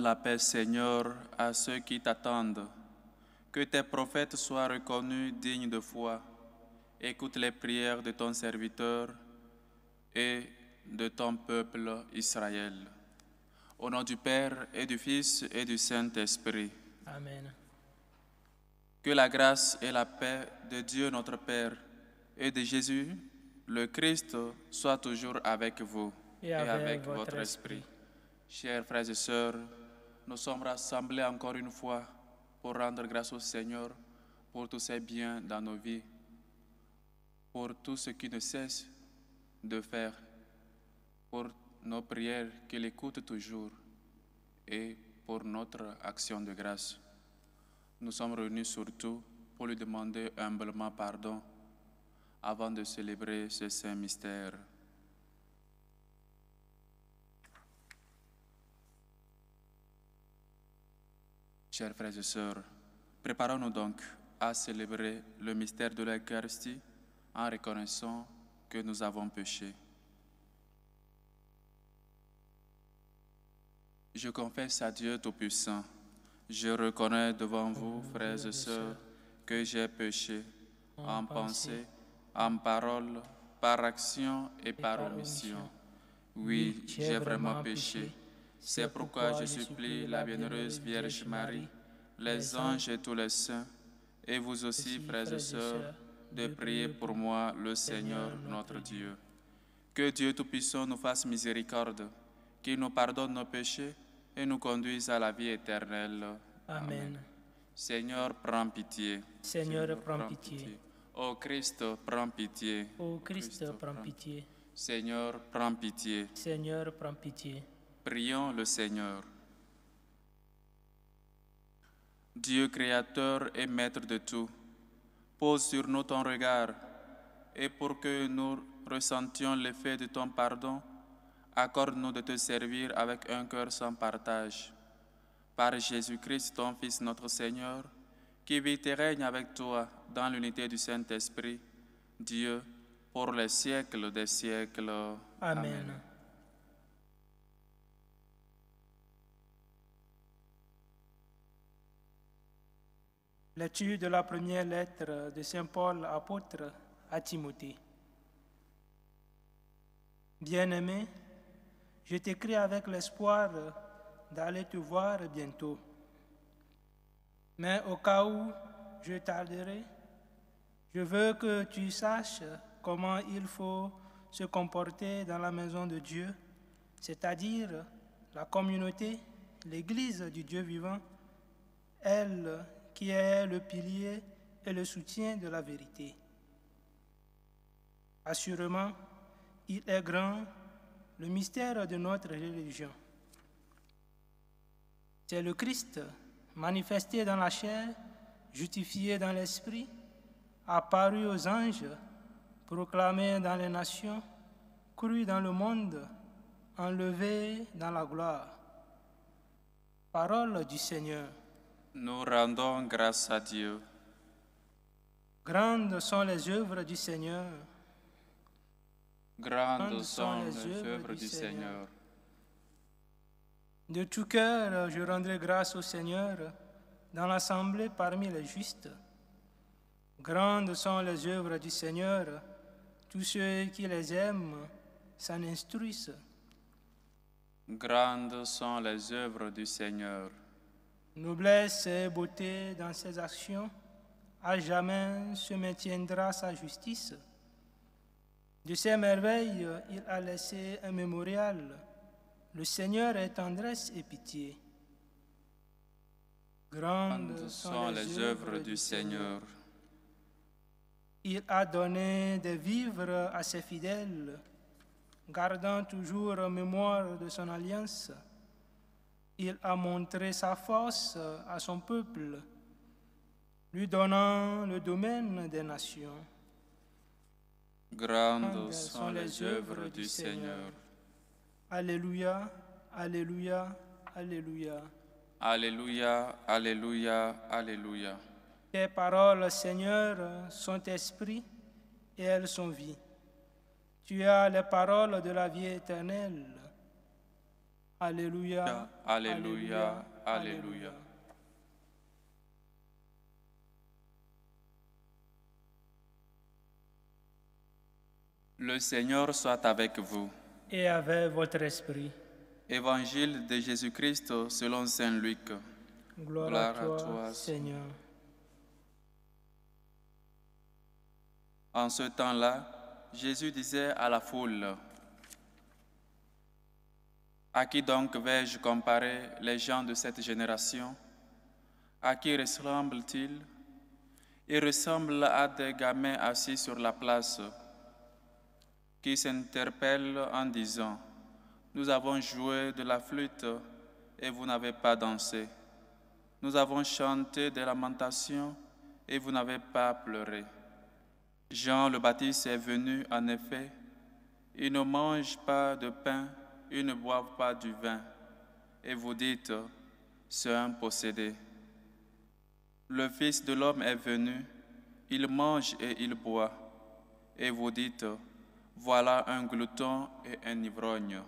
la paix, Seigneur, à ceux qui t'attendent. Que tes prophètes soient reconnus dignes de foi. Écoute les prières de ton serviteur et de ton peuple Israël. Au nom du Père et du Fils et du Saint-Esprit. Amen. Que la grâce et la paix de Dieu notre Père et de Jésus, le Christ, soient toujours avec vous Et avec votre esprit. Chers frères et sœurs, nous sommes rassemblés encore une fois pour rendre grâce au Seigneur pour tous ses biens dans nos vies, pour tout ce qu'il ne cesse de faire, pour nos prières qu'il écoute toujours et pour notre action de grâce. Nous sommes réunis surtout pour lui demander humblement pardon avant de célébrer ce saint mystère. Chers frères et sœurs, préparons-nous donc à célébrer le mystère de l'Eucharistie en reconnaissant que nous avons péché. Je confesse à Dieu Tout-Puissant, je reconnais devant vous, frères et sœurs, que j'ai péché en pensée, en parole, par action et par omission. Oui, j'ai vraiment péché. C'est pourquoi je supplie la bienheureuse Vierge Marie, les anges et tous les saints, et vous aussi, frères et sœurs, de prier pour moi, le Seigneur notre Dieu. Que Dieu Tout-Puissant nous fasse miséricorde, qu'il nous pardonne nos péchés et nous conduise à la vie éternelle. Amen. Seigneur, prends pitié. Seigneur, prends pitié. Ô Christ, prends pitié. Ô Christ, prends pitié. Seigneur, prends pitié. Seigneur, prends pitié. Prions le Seigneur. Dieu créateur et maître de tout, pose sur nous ton regard, et pour que nous ressentions l'effet de ton pardon, accorde-nous de te servir avec un cœur sans partage. Par Jésus-Christ, ton Fils, notre Seigneur, qui vit et règne avec toi dans l'unité du Saint-Esprit, Dieu, pour les siècles des siècles. Amen. Lecture de la première lettre de Saint Paul, apôtre, à Timothée. Bien-aimé, je t'écris avec l'espoir d'aller te voir bientôt. Mais au cas où je tarderai, je veux que tu saches comment il faut se comporter dans la maison de Dieu, c'est-à-dire la communauté, l'Église du Dieu vivant, elle qui est le pilier et le soutien de la vérité. Assurément, il est grand, le mystère de notre religion. C'est le Christ, manifesté dans la chair, justifié dans l'esprit, apparu aux anges, proclamé dans les nations, cru dans le monde, enlevé dans la gloire. Parole du Seigneur. Nous rendons grâce à Dieu. Grandes sont les œuvres du Seigneur. Grandes sont les œuvres du Seigneur. De tout cœur, je rendrai grâce au Seigneur dans l'assemblée parmi les justes. Grandes sont les œuvres du Seigneur, tous ceux qui les aiment s'en instruisent. Grandes sont les œuvres du Seigneur. Noblesse et beauté dans ses actions, à jamais se maintiendra sa justice. De ses merveilles, il a laissé un mémorial. Le Seigneur est tendresse et pitié. Grandes sont les œuvres du Seigneur. Il a donné des vivres à ses fidèles, gardant toujours mémoire de son alliance. Il a montré sa force à son peuple, lui donnant le domaine des nations. Grandes sont les œuvres du Seigneur. Alléluia, alléluia, alléluia. Alléluia, alléluia, alléluia. Tes paroles, Seigneur, sont esprit et elles sont vie. Tu as les paroles de la vie éternelle. Alléluia. Alléluia, alléluia. Le Seigneur soit avec vous. Et avec votre esprit. Évangile de Jésus-Christ selon Saint Luc. Gloire à toi, Seigneur. En ce temps-là, Jésus disait à la foule, « À qui donc vais-je comparer les gens de cette génération? À qui ressemblent-ils? Ils ressemblent à des gamins assis sur la place, qui s'interpellent en disant, « Nous avons joué de la flûte et vous n'avez pas dansé. Nous avons chanté des lamentations et vous n'avez pas pleuré. » Jean le Baptiste est venu, en effet, il ne mange pas de pain, il ne boit pas du vin, et vous dites, c'est un possédé. Le Fils de l'homme est venu, il mange et il boit, et vous dites, voilà un glouton et un ivrogne,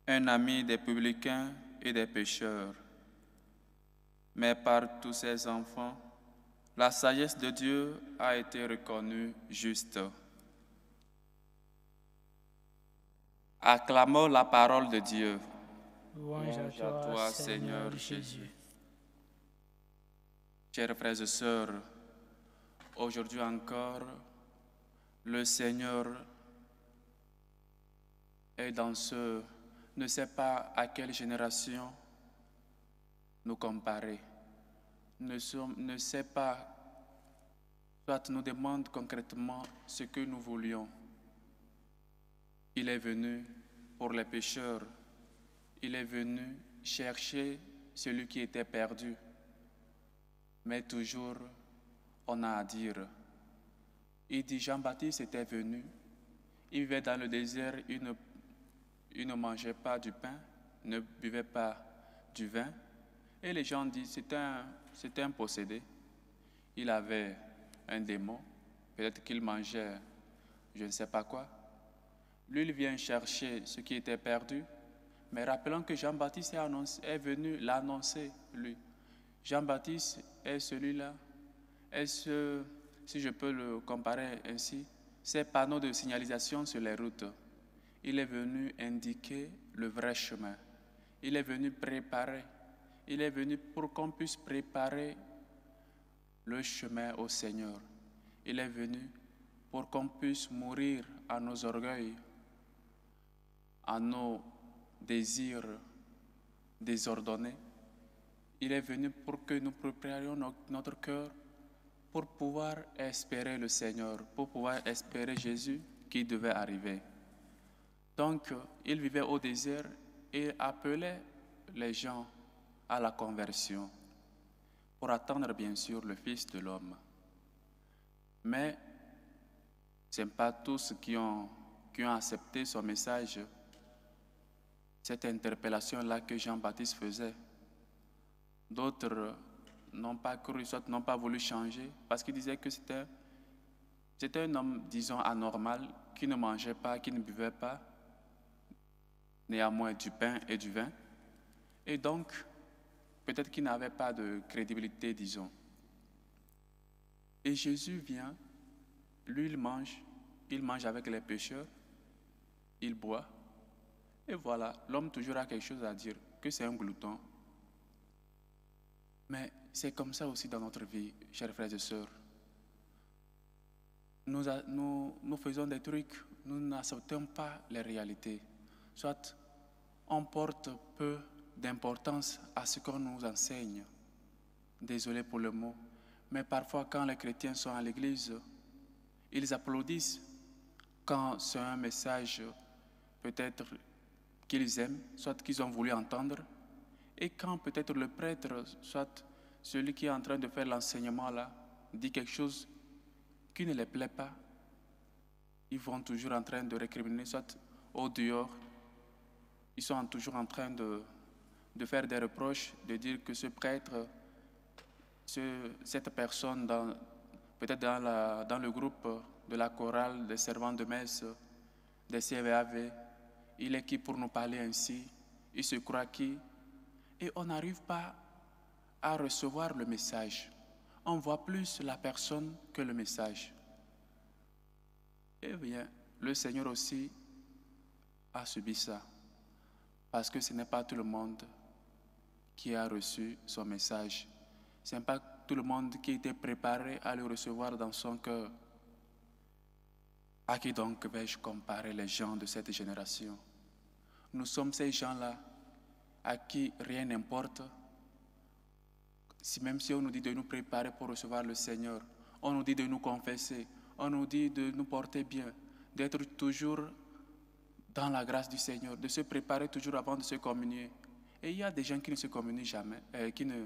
un ami des publicains et des pécheurs. Mais par tous ces enfants, la sagesse de Dieu a été reconnue juste. Acclamons la parole de Dieu. Louange à toi, Seigneur Jésus. Chers frères et sœurs, aujourd'hui encore, le Seigneur est ne sait pas à quelle génération nous comparer, ne sait pas, soit nous demande concrètement ce que nous voulions. Il est venu pour les pécheurs, il est venu chercher celui qui était perdu. Mais toujours, on a à dire. Il dit, Jean-Baptiste était venu, il vivait dans le désert, il ne mangeait pas du pain, ne buvait pas du vin. Et les gens disent, c'était un possédé. Il avait un démon, peut-être qu'il mangeait je ne sais pas quoi. Lui, il vient chercher ce qui était perdu. Mais rappelons que Jean-Baptiste est venu l'annoncer, lui. Jean-Baptiste est celui-là, si je peux le comparer ainsi, ces panneaux de signalisation sur les routes. Il est venu indiquer le vrai chemin. Il est venu préparer. Il est venu pour qu'on puisse préparer le chemin au Seigneur. Il est venu pour qu'on puisse mourir à nos orgueils, à nos désirs désordonnés. Il est venu pour que nous préparions notre cœur pour pouvoir espérer le Seigneur, pour pouvoir espérer Jésus qui devait arriver. Donc, il vivait au désert et appelait les gens à la conversion pour attendre bien sûr le Fils de l'homme. Mais ce n'est pas tous qui ont accepté son message, cette interpellation-là que Jean-Baptiste faisait. D'autres n'ont pas cru, soit n'ont pas voulu changer, parce qu'ils disaient que c'était un homme, disons, anormal, qui ne mangeait pas, qui ne buvait pas, néanmoins du pain et du vin. Et donc, peut-être qu'il n'avait pas de crédibilité, disons. Et Jésus vient, lui il mange avec les pécheurs, il boit, et voilà, l'homme toujours a quelque chose à dire, que c'est un glouton. Mais c'est comme ça aussi dans notre vie, chers frères et sœurs. Nous faisons des trucs, nous n'acceptons pas les réalités. Soit on porte peu d'importance à ce qu'on nous enseigne. Désolé pour le mot, mais parfois quand les chrétiens sont à l'église, ils applaudissent quand c'est un message peut-être qu'ils aiment, soit qu'ils ont voulu entendre. Et quand peut-être le prêtre, soit celui qui est en train de faire l'enseignement là, dit quelque chose qui ne les plaît pas, ils vont toujours en train de récriminer, soit au dehors, ils sont toujours en train de faire des reproches, de dire que ce prêtre, cette personne, peut-être dans le groupe de la chorale des servants de messe, des CVAV, il est qui pour nous parler ainsi, il se croit qui, et on n'arrive pas à recevoir le message. On voit plus la personne que le message. Eh bien, le Seigneur aussi a subi ça, parce que ce n'est pas tout le monde qui a reçu son message. Ce n'est pas tout le monde qui était préparé à le recevoir dans son cœur. À qui donc vais-je comparer les gens de cette génération? Nous sommes ces gens-là à qui rien n'importe. Même si on nous dit de nous préparer pour recevoir le Seigneur, on nous dit de nous confesser, on nous dit de nous porter bien, d'être toujours dans la grâce du Seigneur, de se préparer toujours avant de se communier. Et il y a des gens qui ne se communient jamais, qui ne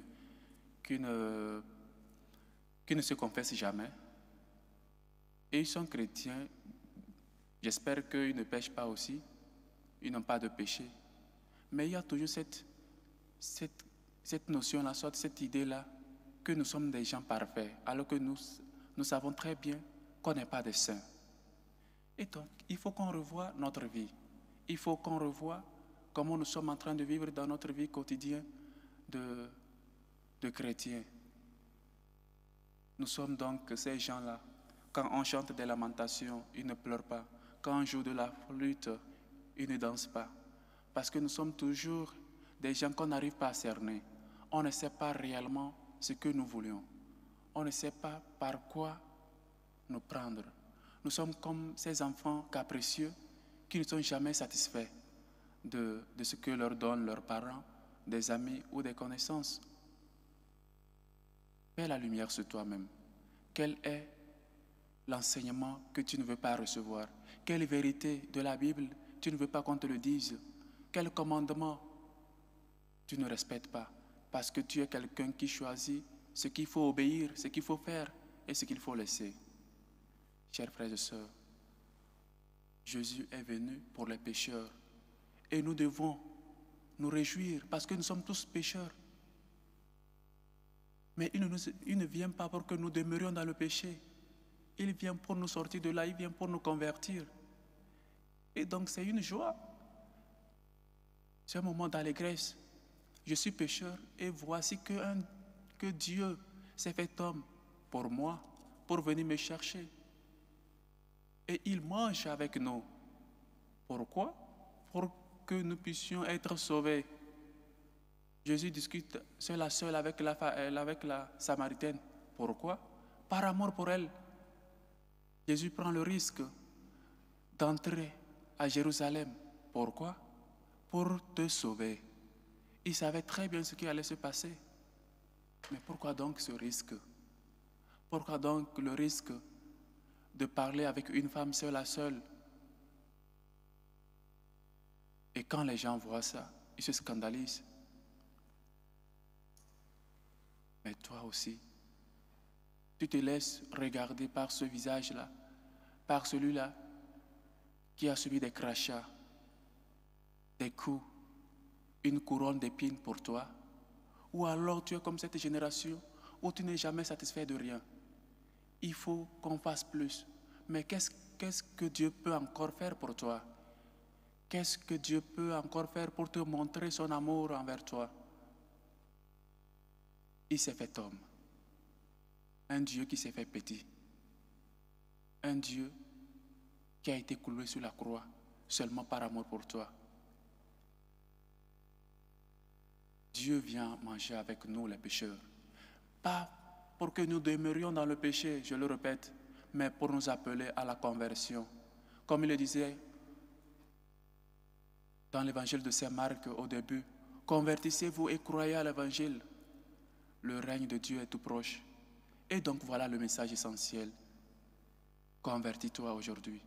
se confessent jamais. Et ils sont chrétiens. J'espère qu'ils ne pêchent pas aussi. Ils n'ont pas de péché. Mais il y a toujours cette notion-là, soit cette idée-là, que nous sommes des gens parfaits, alors que nous savons très bien qu'on n'est pas des saints. Et donc, il faut qu'on revoie notre vie. Il faut qu'on revoie comment nous sommes en train de vivre dans notre vie quotidienne de chrétiens. Nous sommes donc ces gens-là. Quand on chante des lamentations, ils ne pleurent pas. Quand on joue de la flûte, ils ne dansent pas. Parce que nous sommes toujours des gens qu'on n'arrive pas à cerner. On ne sait pas réellement ce que nous voulions. On ne sait pas par quoi nous prendre. Nous sommes comme ces enfants capricieux qui ne sont jamais satisfaits de ce que leur donnent leurs parents, des amis ou des connaissances. Fais la lumière sur toi-même. Quel est l'enseignement que tu ne veux pas recevoir? Quelle vérité de la Bible tu ne veux pas qu'on te le dise? Quel commandement tu ne respectes pas? Parce que tu es quelqu'un qui choisit ce qu'il faut obéir, ce qu'il faut faire et ce qu'il faut laisser. Chers frères et sœurs, Jésus est venu pour les pécheurs et nous devons nous réjouir parce que nous sommes tous pécheurs. Mais il ne vient pas pour que nous demeurions dans le péché. Il vient pour nous sortir de là, il vient pour nous convertir. Et donc c'est une joie. C'est un moment d'allégresse. Je suis pécheur et voici que Dieu s'est fait homme pour moi, pour venir me chercher. Et il mange avec nous. Pourquoi? Pour que nous puissions être sauvés. Jésus discute seul à seul avec la Samaritaine. Pourquoi? Par amour pour elle. Jésus prend le risque d'entrer à Jérusalem. Pourquoi? Pour te sauver. Il savait très bien ce qui allait se passer. Mais pourquoi donc ce risque? Pourquoi donc le risque de parler avec une femme seule à seule? Et quand les gens voient ça, ils se scandalisent. Mais toi aussi, tu te laisses regarder par ce visage-là, par celui-là qui a subi des crachats, des coups, une couronne d'épines pour toi, ou alors tu es comme cette génération où tu n'es jamais satisfait de rien. Il faut qu'on fasse plus. Mais qu'est-ce que Dieu peut encore faire pour toi? Qu'est-ce que Dieu peut encore faire pour te montrer son amour envers toi? Il s'est fait homme. Un Dieu qui s'est fait petit. Un Dieu qui a été cloué sur la croix seulement par amour pour toi. Dieu vient manger avec nous les pécheurs. Pas pour que nous demeurions dans le péché, je le répète, mais pour nous appeler à la conversion. Comme il le disait dans l'évangile de Saint Marc au début, convertissez-vous et croyez à l'évangile. Le règne de Dieu est tout proche. Et donc voilà le message essentiel. Convertis-toi aujourd'hui.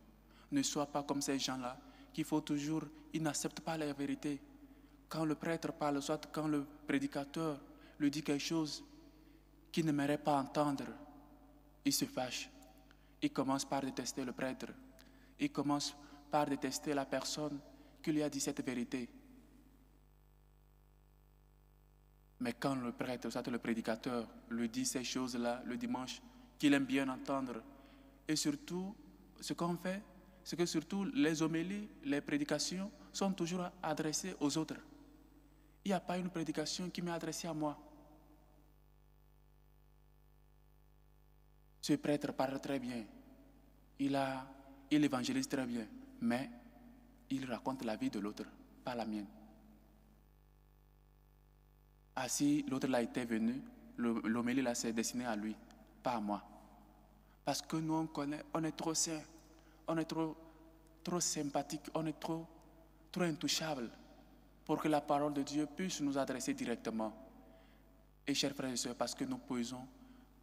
Ne sois pas comme ces gens-là qui font toujours, ils n'acceptent pas la vérité. Quand le prêtre parle, soit quand le prédicateur lui dit quelque chose qu'il n'aimerait pas entendre, il se fâche. Il commence par détester le prêtre. Il commence par détester la personne qui lui a dit cette vérité. Mais quand le prêtre, soit le prédicateur, lui dit ces choses-là le dimanche, qu'il aime bien entendre, et surtout, ce qu'on fait, c'est que surtout les homélies, les prédications sont toujours adressées aux autres. Il n'y a pas une prédication qui m'est adressée à moi. Ce prêtre parle très bien, il évangélise très bien, mais il raconte la vie de l'autre, pas la mienne. Ah, si l'autre là était venu, l'homélie là s'est destiné à lui, pas à moi. Parce que nous on est trop saints, on est trop sympathique, on est trop intouchable pour que la parole de Dieu puisse nous adresser directement. Et chers frères et sœurs, parce que nous posons,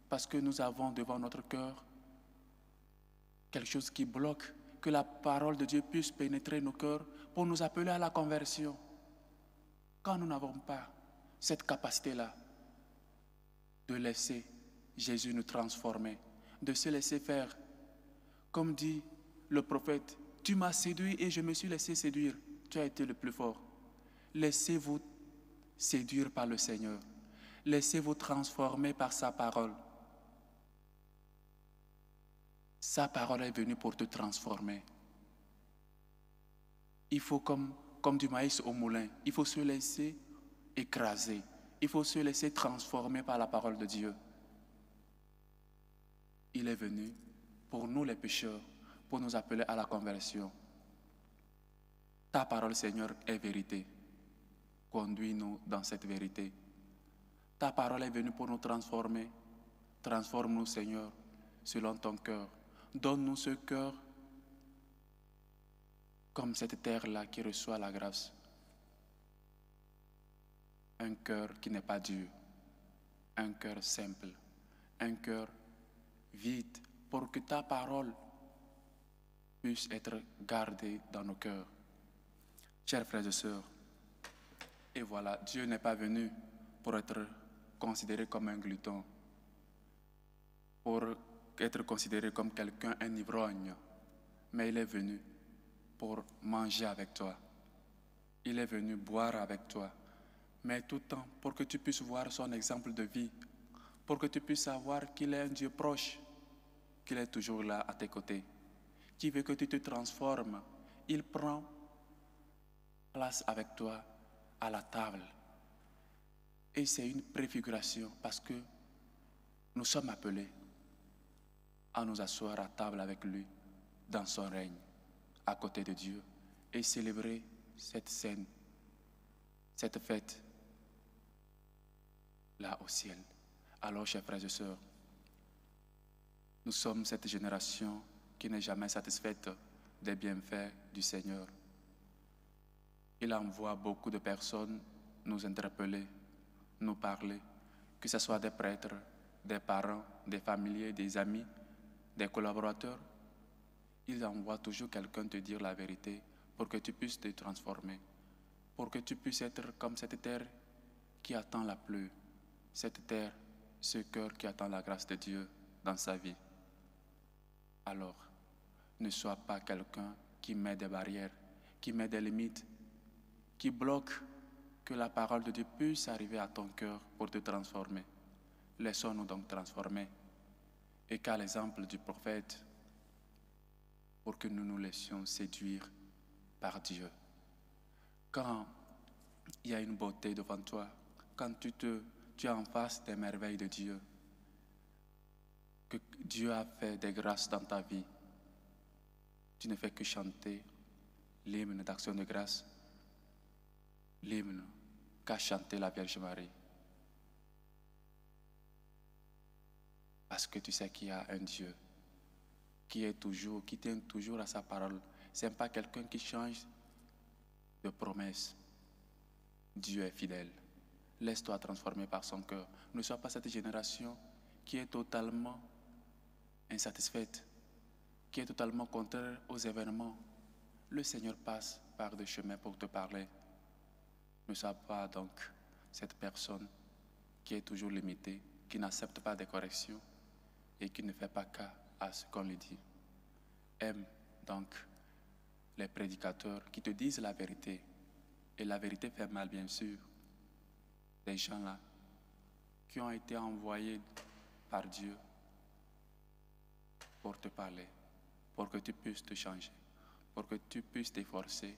parce que nous avons devant notre cœur quelque chose qui bloque, que la parole de Dieu puisse pénétrer nos cœurs pour nous appeler à la conversion. Quand nous n'avons pas cette capacité-là de laisser Jésus nous transformer, de se laisser faire, comme dit le prophète, tu m'as séduit et je me suis laissé séduire, tu as été le plus fort. Laissez-vous séduire par le Seigneur, laissez-vous transformer par sa parole. Sa parole est venue pour te transformer. Il faut comme du maïs au moulin, il faut se laisser écraser, il faut se laisser transformer par la parole de Dieu. Il est venu pour nous les pécheurs, pour nous appeler à la conversion. Ta parole, Seigneur, est vérité. Conduis-nous dans cette vérité. Ta parole est venue pour nous transformer. Transforme-nous, Seigneur, selon ton cœur. Donne-nous ce cœur comme cette terre-là qui reçoit la grâce. Un cœur qui n'est pas dur, un cœur simple, un cœur vide, pour que ta parole puisse être gardée dans nos cœurs. Chers frères et sœurs, et voilà, Dieu n'est pas venu pour être considéré comme un glouton, pour être considéré comme quelqu'un, un ivrogne, mais il est venu pour manger avec toi. Il est venu boire avec toi, mais tout le temps pour que tu puisses voir son exemple de vie, pour que tu puisses savoir qu'il est un Dieu proche, qu'il est toujours là à tes côtés, qui veut que tu te transformes. Il prend place avec toi à la table. Et c'est une préfiguration parce que nous sommes appelés à nous asseoir à table avec lui dans son règne, à côté de Dieu, et célébrer cette scène, cette fête là au ciel. Alors, chers frères et sœurs, nous sommes cette génération qui n'est jamais satisfaite des bienfaits du Seigneur. Il envoie beaucoup de personnes nous interpeller, nous parler, que ce soit des prêtres, des parents, des familiers, des amis, des collaborateurs. Il envoie toujours quelqu'un te dire la vérité pour que tu puisses te transformer, pour que tu puisses être comme cette terre qui attend la pluie, cette terre, ce cœur qui attend la grâce de Dieu dans sa vie. Alors, ne sois pas quelqu'un qui met des barrières, qui met des limites, qui bloque que la parole de Dieu puisse arriver à ton cœur pour te transformer. Laissons-nous donc transformer et qu'à l'exemple du prophète, pour que nous nous laissions séduire par Dieu. Quand il y a une beauté devant toi, quand tu es en face des merveilles de Dieu, que Dieu a fait des grâces dans ta vie, tu ne fais que chanter l'hymne d'action de grâce, l'hymne qu'a chanté la Vierge Marie. Parce que tu sais qu'il y a un Dieu qui tient toujours à sa parole. Ce n'est pas quelqu'un qui change de promesse. Dieu est fidèle. Laisse-toi transformer par son cœur. Ne sois pas cette génération qui est totalement insatisfaite, qui est totalement contraire aux événements. Le Seigneur passe par des chemins pour te parler. Ne sois pas donc cette personne qui est toujours limitée, qui n'accepte pas des corrections et qui ne fait pas cas à ce qu'on lui dit. Aime donc les prédicateurs qui te disent la vérité. Et la vérité fait mal, bien sûr. Des gens-là qui ont été envoyés par Dieu pour te parler, pour que tu puisses te changer, pour que tu puisses t'efforcer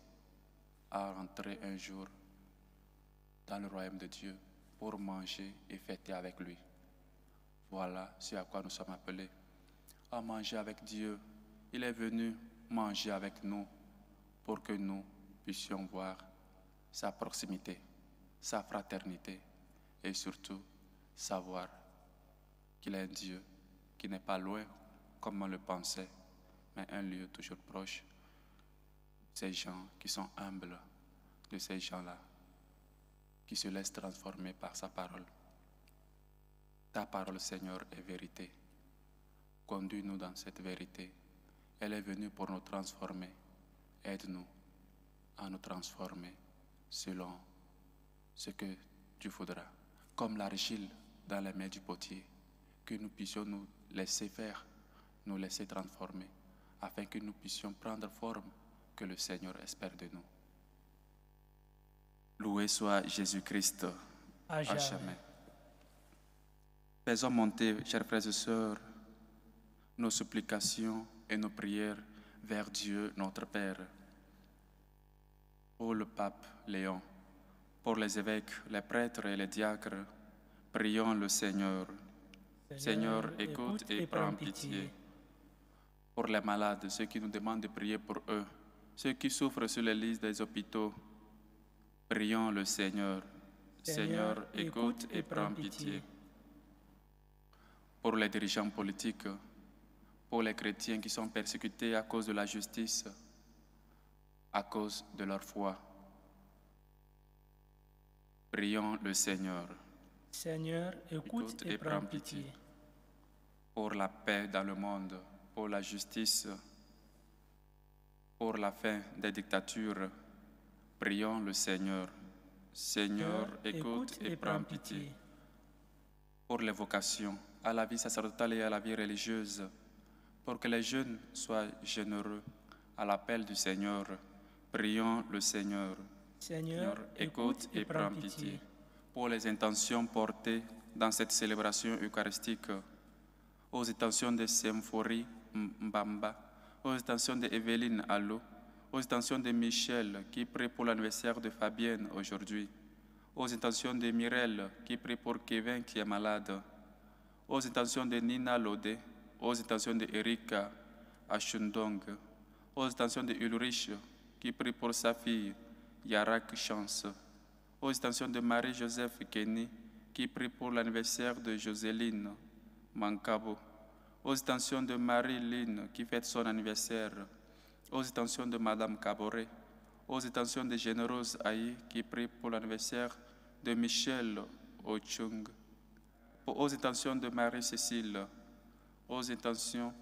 à rentrer un jour dans le royaume de Dieu pour manger et fêter avec lui. Voilà ce à quoi nous sommes appelés, à manger avec Dieu. Il est venu manger avec nous pour que nous puissions voir sa proximité, sa fraternité et surtout savoir qu'il est un Dieu qui n'est pas loin comme on le pensait, mais un lieu toujours proche. Ces gens qui sont humbles, de ces gens-là qui se laissent transformer par sa parole. Ta parole, Seigneur, est vérité. Conduis-nous dans cette vérité. Elle est venue pour nous transformer. Aide-nous à nous transformer selon ce que tu voudras. Comme l'argile dans les mains du potier, que nous puissions nous laisser faire, nous laisser transformer, afin que nous puissions prendre forme que le Seigneur espère de nous. Loué soit Jésus-Christ à jamais. Faisons monter, chers frères et sœurs, nos supplications et nos prières vers Dieu, notre Père. Pour le pape Léon, pour les évêques, les prêtres et les diacres, prions le Seigneur. Seigneur, écoute et prends pitié. Pour les malades, ceux qui nous demandent de prier pour eux, ceux qui souffrent sur les lits des hôpitaux, prions le Seigneur. Seigneur, écoute et prends pitié. Pour les dirigeants politiques, pour les chrétiens qui sont persécutés à cause de la justice, à cause de leur foi, prions le Seigneur. Seigneur, écoute et prends pitié. Pour la paix dans le monde, pour la justice, pour la fin des dictatures, prions le Seigneur. Seigneur, écoute et prends pitié. Pour les vocations à la vie sacerdotale et à la vie religieuse, pour que les jeunes soient généreux à l'appel du Seigneur, prions le Seigneur. Seigneur, écoute et prends pitié. Pour les intentions portées dans cette célébration eucharistique, aux intentions de Symphorie Mbamba, aux intentions d'Evelyne Allo, aux intentions de Michel qui prie pour l'anniversaire de Fabienne aujourd'hui, aux intentions de Mirelle qui prie pour Kevin qui est malade, aux intentions de Nina Lodé, aux intentions de Erika Achundong, aux intentions de Ulrich qui prie pour sa fille Yarak Chance, aux intentions de Marie-Joseph Kenny qui prie pour l'anniversaire de Joséline Mankabo, aux intentions de Marie-Line qui fête son anniversaire, aux intentions de Madame Caboret, aux intentions de Généreuse Aïe qui prie pour l'anniversaire de Michel Ochung, aux intentions de Marie-Cécile, aux intentions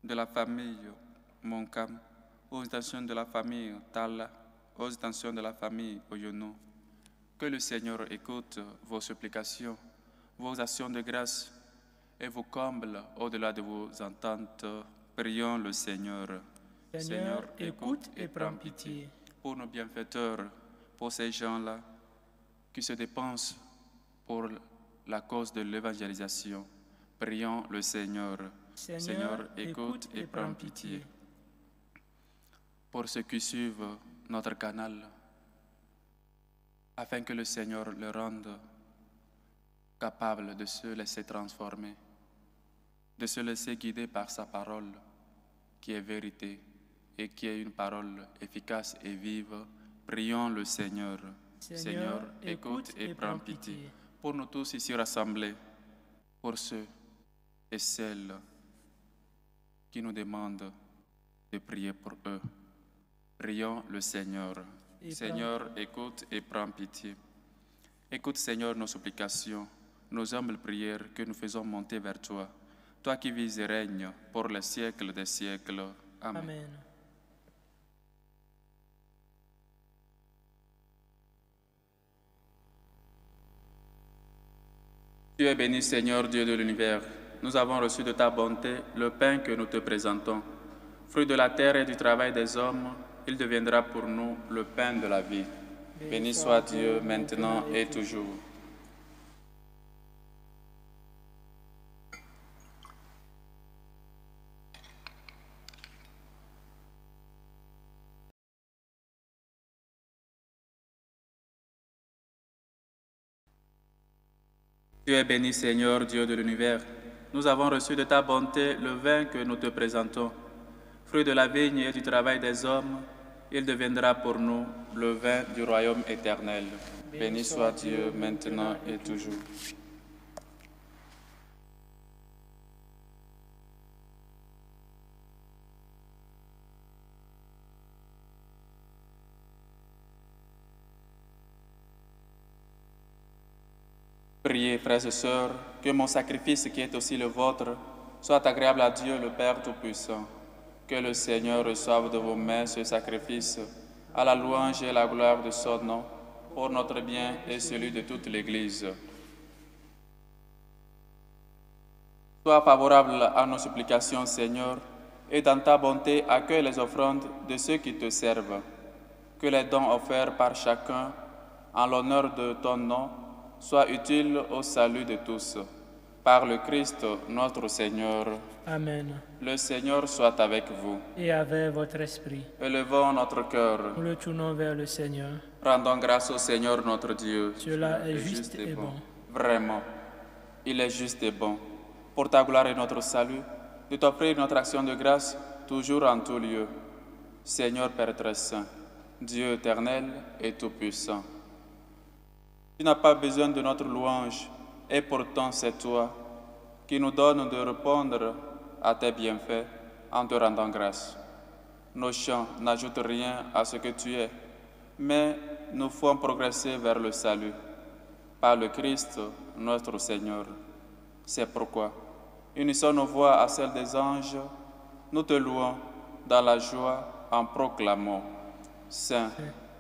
de la famille Monkam, aux intentions de la famille Tala, aux intentions de la famille Oyono. Que le Seigneur écoute vos supplications, vos actions de grâce et vous comble au-delà de vos ententes. Prions le Seigneur. Seigneur, écoute et prends pitié. Pour nos bienfaiteurs, pour ces gens-là qui se dépensent pour la cause de l'évangélisation, prions le Seigneur. Seigneur, écoute et prends pitié. Pour ceux qui suivent notre canal, afin que le Seigneur le rende capable de se laisser transformer, de se laisser guider par sa parole, qui est vérité et qui est une parole efficace et vive. Prions le Seigneur. Seigneur, écoute et prends pitié. Pour nous tous ici rassemblés, pour ceux et celles qui nous demandent de prier pour eux, prions le Seigneur. Seigneur, écoute et prends pitié. Écoute, Seigneur, nos supplications, nos humbles prières que nous faisons monter vers toi, toi qui vis et règnes pour les siècles des siècles. Amen. Amen. Tu es béni, Seigneur, Dieu de l'univers. Nous avons reçu de ta bonté le pain que nous te présentons. Fruit de la terre et du travail des hommes, il deviendra pour nous le pain de la vie. Béni soit Dieu maintenant et toujours. Tu es béni, Seigneur, Dieu de l'univers. Nous avons reçu de ta bonté le vin que nous te présentons. Fruit de la vigne et du travail des hommes, il deviendra pour nous le vin du royaume éternel. Béni soit Dieu maintenant et toujours. Priez, frères et sœurs, que mon sacrifice qui est aussi le vôtre soit agréable à Dieu le Père Tout-Puissant. Que le Seigneur reçoive de vos mains ce sacrifice à la louange et la gloire de son nom, pour notre bien et celui de toute l'Église. Sois favorable à nos supplications, Seigneur, et dans ta bonté accueille les offrandes de ceux qui te servent. Que les dons offerts par chacun en l'honneur de ton nom soient utiles au salut de tous. Par le Christ, notre Seigneur. Amen. Le Seigneur soit avec vous. Et avec votre esprit. Élevons notre cœur. Nous le tournons vers le Seigneur. Rendons grâce au Seigneur notre Dieu. Cela est juste et bon. Vraiment, il est juste et bon, pour ta gloire et notre salut, de t'offrir notre action de grâce toujours en tout lieu. Seigneur Père très saint, Dieu éternel et tout-puissant. Tu n'as pas besoin de notre louange, et pourtant c'est toi qui nous donnes de répondre à tes bienfaits en te rendant grâce. Nos chants n'ajoutent rien à ce que tu es, mais nous font progresser vers le salut, par le Christ notre Seigneur. C'est pourquoi, unissons nos voix à celles des anges, nous te louons dans la joie en proclamant Saint,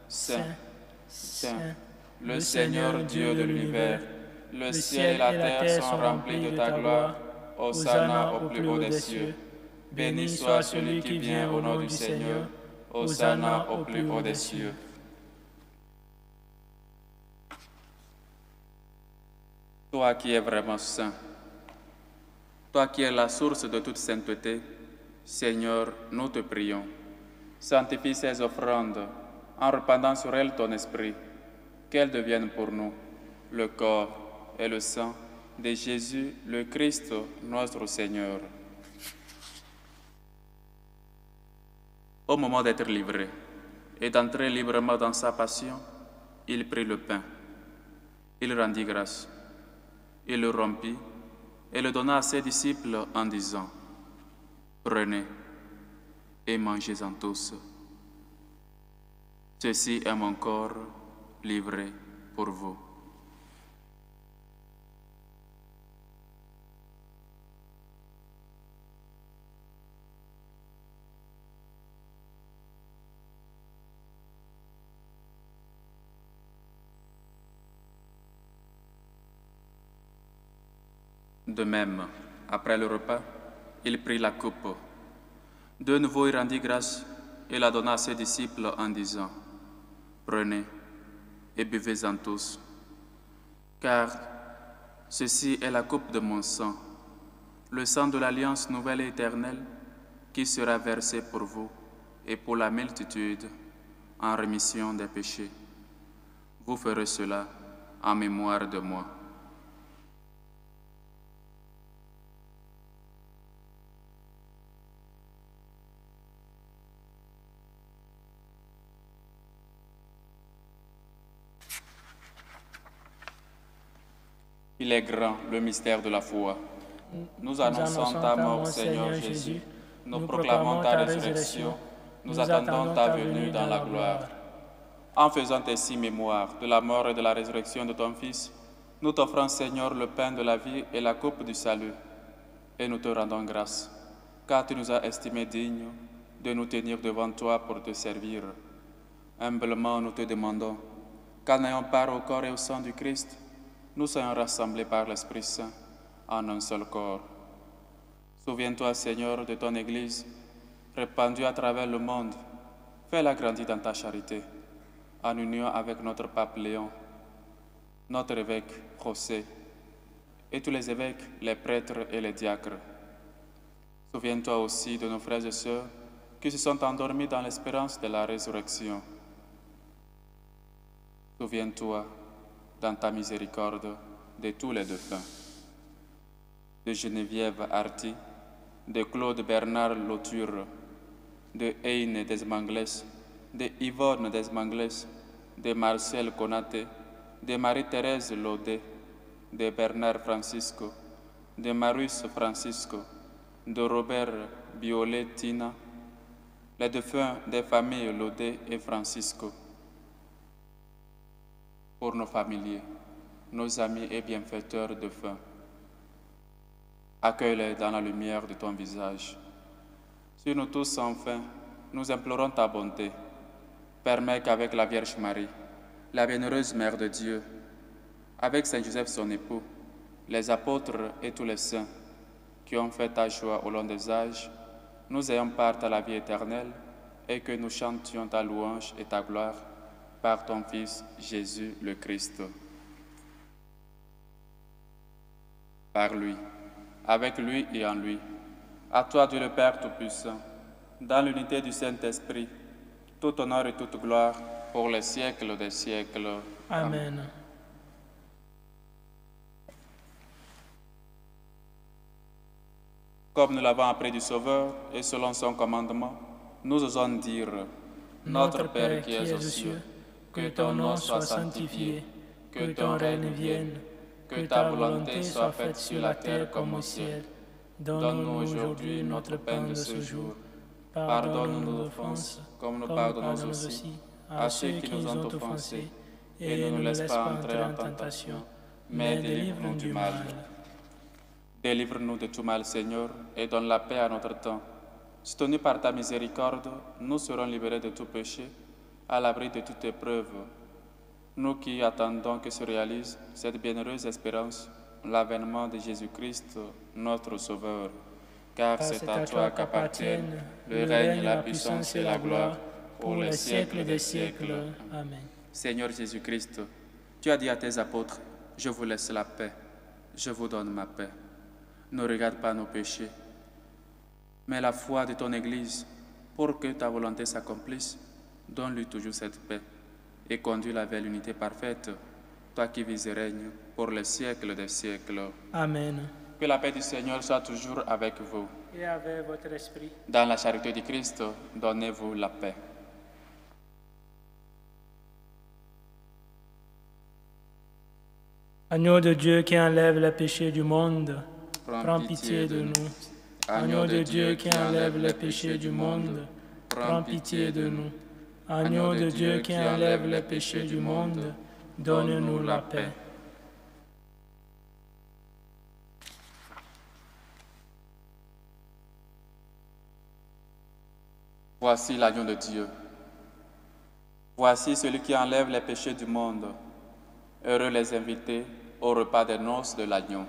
Saint, Saint, le Seigneur Dieu de l'univers. Le ciel et la terre sont remplis de ta gloire. Hosanna au plus haut des cieux. Béni soit celui qui vient au nom du Seigneur. Hosanna au plus haut des cieux. Toi qui es vraiment saint, toi qui es la source de toute sainteté, Seigneur, nous te prions. Sanctifie ces offrandes en répandant sur elles ton esprit, qu'elles deviennent pour nous le corps et le sang de Jésus, le Christ, notre Seigneur. Au moment d'être livré et d'entrer librement dans sa passion, il prit le pain. Il rendit grâce. Il le rompit et le donna à ses disciples en disant « Prenez et mangez-en tous. Ceci est mon corps livré pour vous. » De même, après le repas, il prit la coupe. De nouveau, il rendit grâce et la donna à ses disciples en disant « Prenez et buvez-en tous, car ceci est la coupe de mon sang, le sang de l'alliance nouvelle et éternelle qui sera versé pour vous et pour la multitude en rémission des péchés. Vous ferez cela en mémoire de moi. » Il est grand, le mystère de la foi. Nous annonçons ta mort, Seigneur Jésus. Nous proclamons ta résurrection. Nous attendons ta venue dans la gloire. En faisant ainsi mémoire de la mort et de la résurrection de ton Fils, nous t'offrons, Seigneur, le pain de la vie et la coupe du salut. Et nous te rendons grâce, car tu nous as estimés dignes de nous tenir devant toi pour te servir. Humblement, nous te demandons, qu'en ayant part au corps et au sang du Christ, nous soyons rassemblés par l'Esprit Saint en un seul corps. Souviens-toi, Seigneur, de ton Église, répandue à travers le monde. Fais-la grandir dans ta charité, en union avec notre pape Léon, notre évêque José, et tous les évêques, les prêtres et les diacres. Souviens-toi aussi de nos frères et sœurs qui se sont endormis dans l'espérance de la résurrection. Souviens-toi, dans ta miséricorde, de tous les défunts. De Geneviève Arti, de Claude Bernard Lauture, de Heine Desmangles, de Yvonne Desmangles, de Marcel Konaté, de Marie-Thérèse Laudet, de Bernard Francisco, de Marius Francisco, de Robert Violet Tina, les défunts des familles Laudet et Francisco. Pour nos familiers, nos amis et bienfaiteurs défunts, accueille-les dans la lumière de ton visage. Sur nous tous, enfin, nous implorons ta bonté. Permets qu'avec la Vierge Marie, la bienheureuse Mère de Dieu, avec Saint Joseph son époux, les apôtres et tous les saints qui ont fait ta joie au long des âges, nous ayons part à la vie éternelle et que nous chantions ta louange et ta gloire par ton Fils Jésus le Christ. Par lui, avec lui et en lui, à toi Dieu le Père Tout-Puissant, dans l'unité du Saint-Esprit, tout honneur et toute gloire pour les siècles des siècles. Amen. Comme nous l'avons appris du Sauveur et selon son commandement, nous osons dire: Notre Père qui es aux cieux, que ton nom soit sanctifié, que ton règne vienne, que ta volonté soit faite sur la terre comme au ciel. Donne-nous aujourd'hui notre pain de ce jour. Pardonne-nous nos offenses, comme nous pardonnons aussi à ceux qui nous ont offensés, et ne nous laisse pas entrer en tentation, mais délivre-nous du mal. Délivre-nous de tout mal, Seigneur, et donne la paix à notre temps. Soutenus par ta miséricorde, nous serons libérés de tout péché, à l'abri de toute épreuve. Nous qui attendons que se réalise cette bienheureuse espérance, l'avènement de Jésus-Christ, notre Sauveur. Car c'est à toi qu'appartiennent le règne, la puissance et la gloire pour les siècles des siècles. Amen. Seigneur Jésus-Christ, tu as dit à tes apôtres: je vous laisse la paix, je vous donne ma paix. Ne regarde pas nos péchés, mais la foi de ton Église, pour que ta volonté s'accomplisse. Donne-lui toujours cette paix et conduis-la vers l'unité parfaite, toi qui vis et règnes pour les siècles des siècles. Amen. Que la paix du Seigneur soit toujours avec vous. Et avec votre esprit. Dans la charité du Christ, donnez-vous la paix. Agneau de Dieu qui enlève les péchés du monde, prends pitié de nous. Agneau de Dieu qui enlève les péchés du monde, prends pitié de nous. Agneau de Dieu qui enlève les péchés du monde, donne-nous la paix. Voici l'agneau de Dieu. Voici celui qui enlève les péchés du monde. Heureux les invités au repas des noces de l'agneau.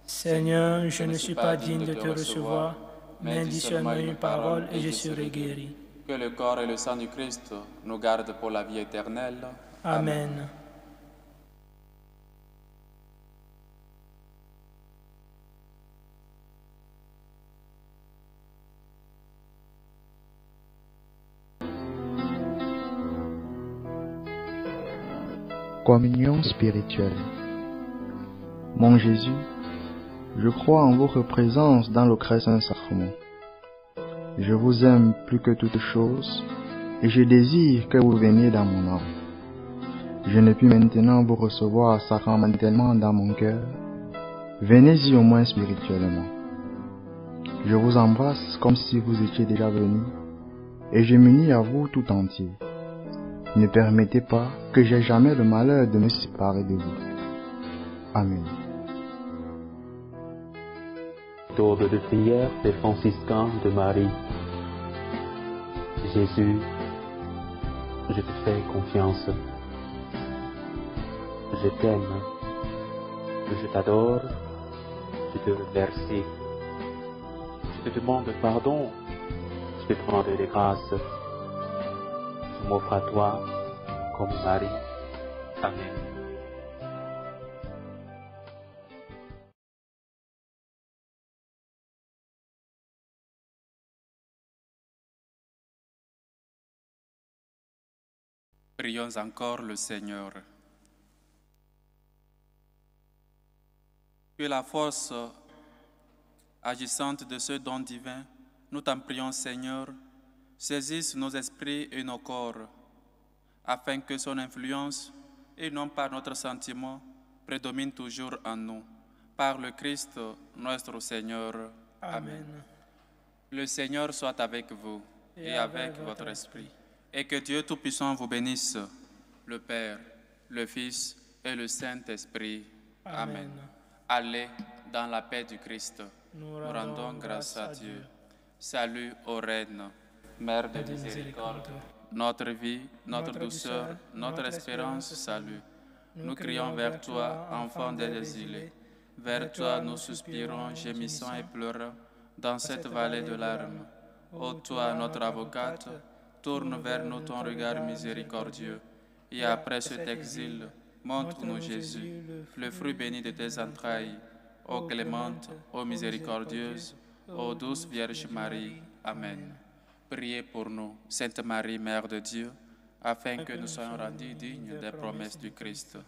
Seigneur, je ne suis pas digne de te recevoir, mais dis seulement une parole et je serai guéri. Que le corps et le sang du Christ nous gardent pour la vie éternelle. Amen. Communion spirituelle. Mon Jésus, je crois en votre présence dans le très saint sacrement. Je vous aime plus que toute chose et je désire que vous veniez dans mon âme. Je ne puis maintenant vous recevoir sacramentellement dans mon cœur. Venez-y au moins spirituellement. Je vous embrasse comme si vous étiez déjà venu et je m'unis à vous tout entier. Ne permettez pas que j'aie jamais le malheur de me séparer de vous. Amen. Tour de prière des franciscains de Marie. Jésus, je te fais confiance. Je t'aime. Je t'adore. Je te remercie. Je te demande pardon. Je te rends des grâces. Je m'offre à toi comme Marie. Amen. Prions encore le Seigneur. Que la force agissante de ce don divin, nous t'en prions, Seigneur, saisisse nos esprits et nos corps, afin que son influence, et non par notre sentiment, prédomine toujours en nous. Par le Christ, notre Seigneur. Amen. Le Seigneur soit avec vous et avec votre esprit, et que Dieu Tout-Puissant vous bénisse, le Père, le Fils et le Saint-Esprit. Amen. Allez dans la paix du Christ. Nous rendons grâce à Dieu. Salut aux reines, Mère de miséricorde, notre vie, notre douceur, notre espérance, salut. Nous crions vers toi, enfant des exilés. Vers toi nous soupirons, gémissant et pleurant, dans cette vallée de larmes. Ô toi, notre avocate, tourne vers nous ton regard miséricordieux. Et après cet exil, montre-nous Jésus, le fruit béni de tes entrailles. Ô clémente, ô miséricordieuse, ô douce Vierge Marie. Amen. Priez pour nous, Sainte Marie, Mère de Dieu, afin que nous soyons rendus dignes des promesses du Christ.